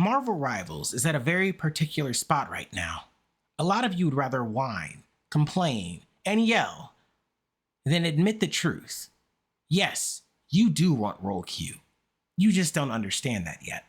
Marvel Rivals is at a very particular spot right now. A lot of you would rather whine, complain, and yell than admit the truth. Yes, you do want roll Q. You just don't understand that yet.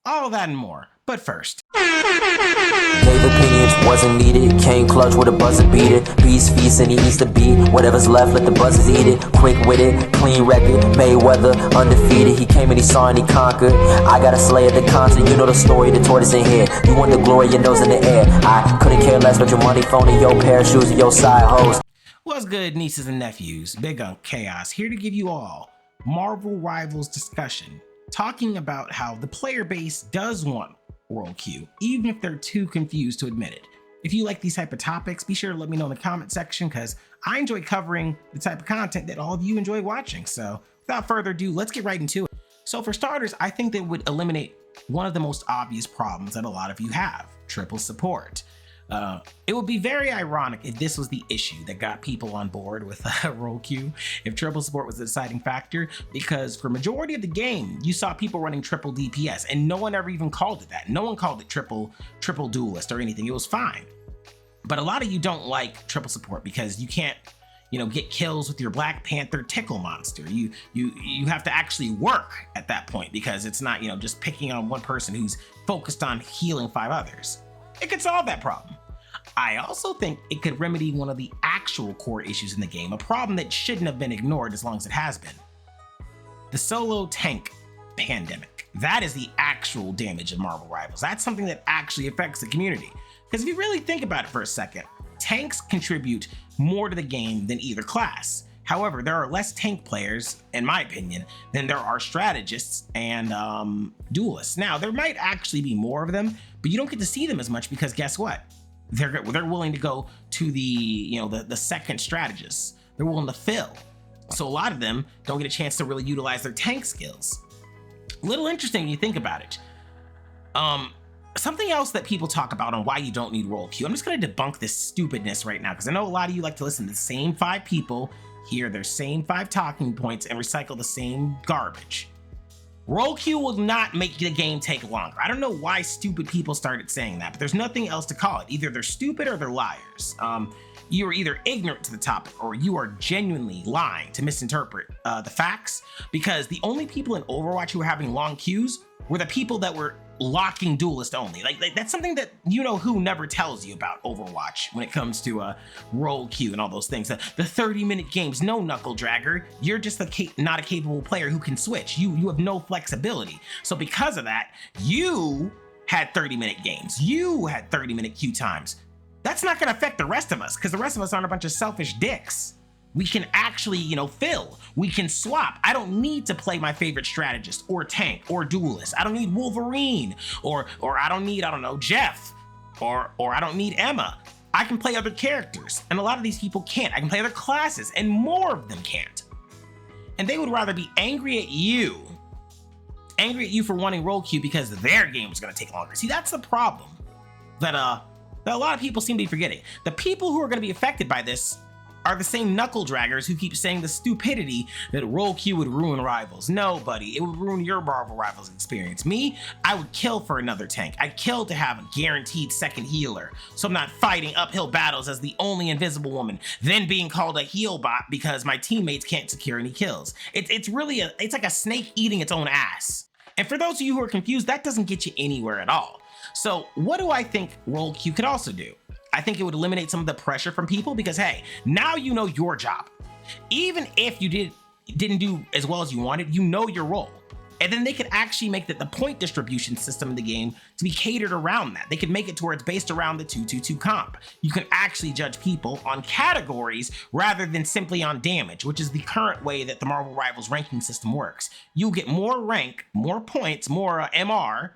All of that and more, but first. Gave opinions, wasn't needed. Came clutch with a buzzer beater. Beast feast and he eats the beat. Whatever's left, let the buzzers eat it. Quick with it, clean record. Mayweather, undefeated. He came and he saw and he conquered. I got a slay at the concert. You know the story, the tortoise in here. You want the glory, your nose in the air. I couldn't care less about your money, phone, and your pair of shoes and your side hose. What's good, nieces and nephews? Big Unk Chaos here to give you all Marvel Rivals discussion, talking about how the player base does want roll Q, even if they're too confused to admit it. If you like these type of topics, be sure to let me know in the comment section, because I enjoy covering the type of content that all of you enjoy watching. So without further ado, let's get right into it. So for starters, I think that would eliminate one of the most obvious problems that a lot of you have: triple support. It would be very ironic if this was the issue that got people on board with roll Q, if triple support was the deciding factor, because for majority of the game, you saw people running triple DPS and no one ever even called it that. No one called it triple duelist or anything. It was fine. But a lot of you don't like triple support because you can't, get kills with your Black Panther tickle monster. You have to actually work at that point, because it's not, just picking on one person who's focused on healing 5 others. It could solve that problem. I also think it could remedy one of the actual core issues in the game, a problem that shouldn't have been ignored as long as it has been. The solo tank pandemic. That is the actual damage of Marvel Rivals. That's something that actually affects the community. Because if you really think about it for a second, tanks contribute more to the game than either class. However, there are less tank players, in my opinion, than there are strategists and duelists. Now, there might actually be more of them, but you don't get to see them as much because guess what? They're willing to go to the second strategists. They're willing to fill. So a lot of them don't get a chance to really utilize their tank skills. A little interesting when you think about it. Something else that people talk about on why you don't need roll Q. I'm just gonna debunk this stupidness right now, because I know a lot of you like to listen to the same 5 people, hear their same 5 talking points, and recycle the same garbage. Roll Q will not make the game take longer. I don't know why stupid people started saying that, but there's nothing else to call it. Either they're stupid or they're liars. You are either ignorant to the topic or you are genuinely lying to misinterpret the facts, because the only people in Overwatch who were having long queues were the people that were locking duelist only. Like that's something that who never tells you about Overwatch when it comes to roll Q and all those things. The 30-minute games, no, knuckle dragger, you're just not a capable player who can switch. You have no flexibility. So because of that, you had 30-minute games. You had 30-minute queue times. That's not gonna affect the rest of us, because the rest of us aren't a bunch of selfish dicks. We can actually, fill. We can swap. I don't need to play my favorite strategist or tank or duelist. I don't need Wolverine or I don't need, Jeff or I don't need Emma. I can play other characters, and a lot of these people can't. I can play other classes, and more of them can't. And they would rather be angry at you for wanting roll Q because their game is gonna take longer. See, that's the problem that a lot of people seem to be forgetting. The people who are gonna be affected by this are the same knuckle draggers who keep saying the stupidity that roll Q would ruin Rivals. No, buddy, it would ruin your Marvel Rivals experience. Me, I would kill for another tank. I'd kill to have a guaranteed second healer, so I'm not fighting uphill battles as the only invisible woman, then being called a heal bot because my teammates can't secure any kills. It's like a snake eating its own ass. And for those of you who are confused, that doesn't get you anywhere at all. So what do I think roll Q could also do? I think it would eliminate some of the pressure from people, because hey, now you know your job. Even if you didn't do as well as you wanted, you know your role. And then they could actually make the point distribution system in the game to be catered around that. They could make it to where it's based around the 2-2-2 comp. You can actually judge people on categories rather than simply on damage, which is the current way that the Marvel Rivals ranking system works. You'll get more rank, more points, more MR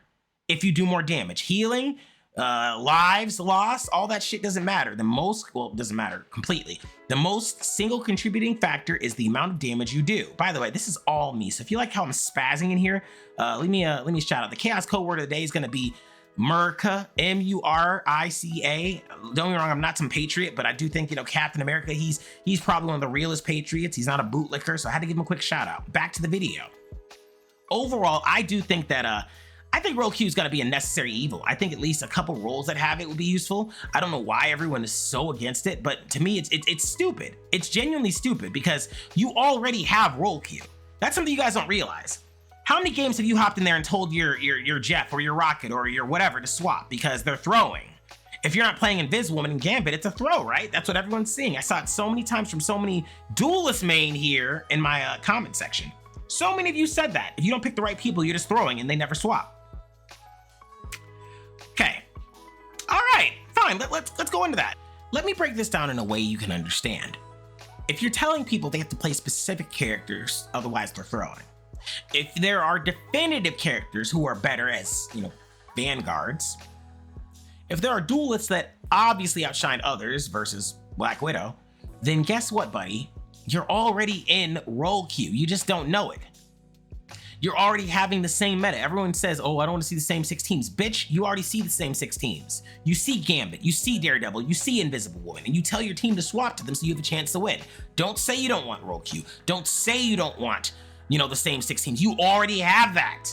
if you do more damage. Healing, lives lost, all that shit doesn't matter. It doesn't matter completely. The most single contributing factor is the amount of damage you do. By the way, this is all me, so if you like how I'm spazzing in here, let me shout out. The chaos code word of the day is gonna be Murica, M-U-R-I-C-A. Don't get me wrong, I'm not some patriot, but I do think, Captain America, he's probably one of the realest patriots. He's not a bootlicker, so I had to give him a quick shout out. Back to the video. Overall, I do think that I think role queue is going to be a necessary evil. I think at least a couple roles that have it would be useful. I don't know why everyone is so against it, but to me, it's stupid. It's genuinely stupid because you already have role queue. That's something you guys don't realize. How many games have you hopped in there and told your Jeff or your Rocket or your whatever to swap because they're throwing? If you're not playing Invisible and Gambit, it's a throw, right? That's what everyone's seeing. I saw it so many times from so many Duelist main here in my comment section. So many of you said that. If you don't pick the right people, you're just throwing and they never swap. Okay. All right, fine. Let's go into that. Let me break this down in a way you can understand. If you're telling people they have to play specific characters, otherwise they're throwing. If there are definitive characters who are better as, vanguards, if there are duelists that obviously outshine others versus Black Widow, then guess what, buddy? You're already in role queue. You just don't know it. You're already having the same meta. Everyone says, oh, I don't want to see the same 6 teams. Bitch, you already see the same 6 teams. You see Gambit, you see Daredevil, you see Invisible Woman, and you tell your team to swap to them so you have a chance to win. Don't say you don't want role queue. Don't say you don't want, the same 6 teams. You already have that.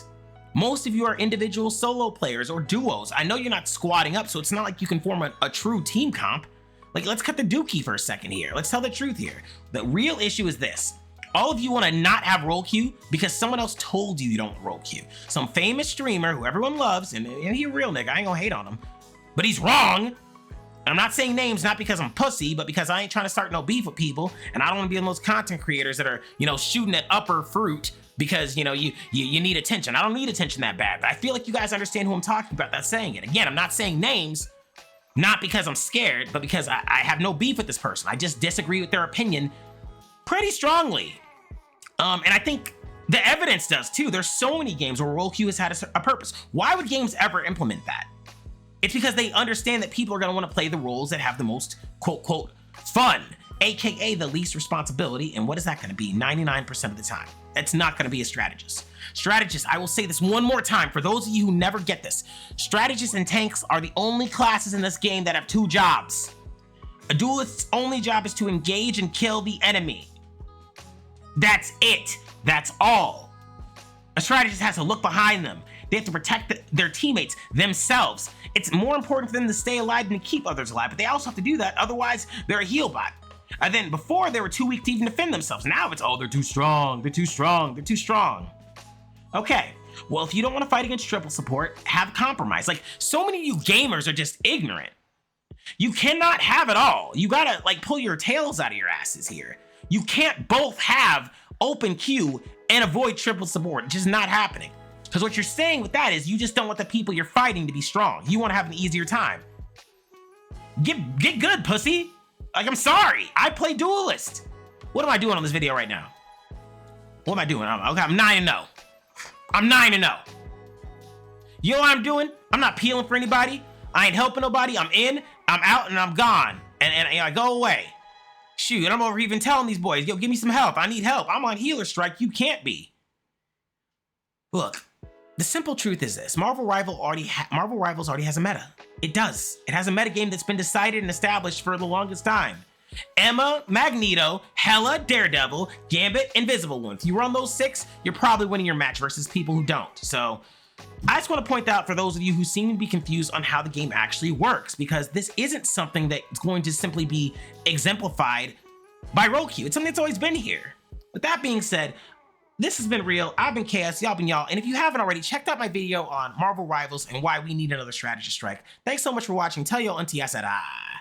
Most of you are individual solo players or duos. I know you're not squatting up, so it's not like you can form a true team comp. Like, let's cut the dookie for a second here. Let's tell the truth here. The real issue is this. All of you want to not have role queue because someone else told you don't role queue. Some famous streamer who everyone loves, and he's a real nigga, I ain't gonna hate on him, but he's wrong. And I'm not saying names, not because I'm pussy, but because I ain't trying to start no beef with people, and I don't want to be one of those content creators that are, shooting at upper fruit because, you need attention. I don't need attention that bad, but I feel like you guys understand who I'm talking about that's saying it. Again, I'm not saying names, not because I'm scared, but because I have no beef with this person. I just disagree with their opinion pretty strongly. And I think the evidence does too. There's so many games where role queue has had a purpose. Why would games ever implement that? It's because they understand that people are gonna wanna play the roles that have the most quote, quote, fun, AKA the least responsibility. And what is that gonna be? 99% of the time. It's not gonna be a strategist. Strategists, I will say this one more time for those of you who never get this. Strategists and tanks are the only classes in this game that have 2 jobs. A duelist's only job is to engage and kill the enemy. That's it. That's all. A strategist has to look behind them. They have to protect their teammates, themselves. It's more important for them to stay alive than to keep others alive, but they also have to do that, otherwise they're a heal bot. And then before they were too weak to even defend themselves. Now it's, oh, they're too strong, they're too strong, they're too strong. Okay, well, if you don't want to fight against triple support, have compromise. Like, so many of you gamers are just ignorant. You cannot have it all. You gotta, pull your tails out of your asses here. You can't both have open queue and avoid triple support. It's just not happening. Because what you're saying with that is you just don't want the people you're fighting to be strong. You want to have an easier time. Get good, pussy. I'm sorry. I play Duelist. What am I doing on this video right now? What am I doing? I'm 9-0. I'm 9-0. You know what I'm doing? I'm not peeling for anybody. I ain't helping nobody. I'm in, I'm out, and I'm gone. And I go away. Shoot, I'm over even telling these boys, yo, give me some help. I need help. I'm on healer strike. You can't be. Look, the simple truth is this. Marvel Rivals already has a meta. It does. It has a meta game that's been decided and established for the longest time. Emma, Magneto, Hela, Daredevil, Gambit, Invisible Woman. If you run those 6, you're probably winning your match versus people who don't. So I just want to point out for those of you who seem to be confused on how the game actually works, because this isn't something that's going to simply be exemplified by role queue. It's something that's always been here. With that being said, this has been real. I've been Chaos, y'all been y'all. And if you haven't already, checked out my video on Marvel Rivals and why we need another strategy strike. Thanks so much for watching. Tell your auntie I said ah.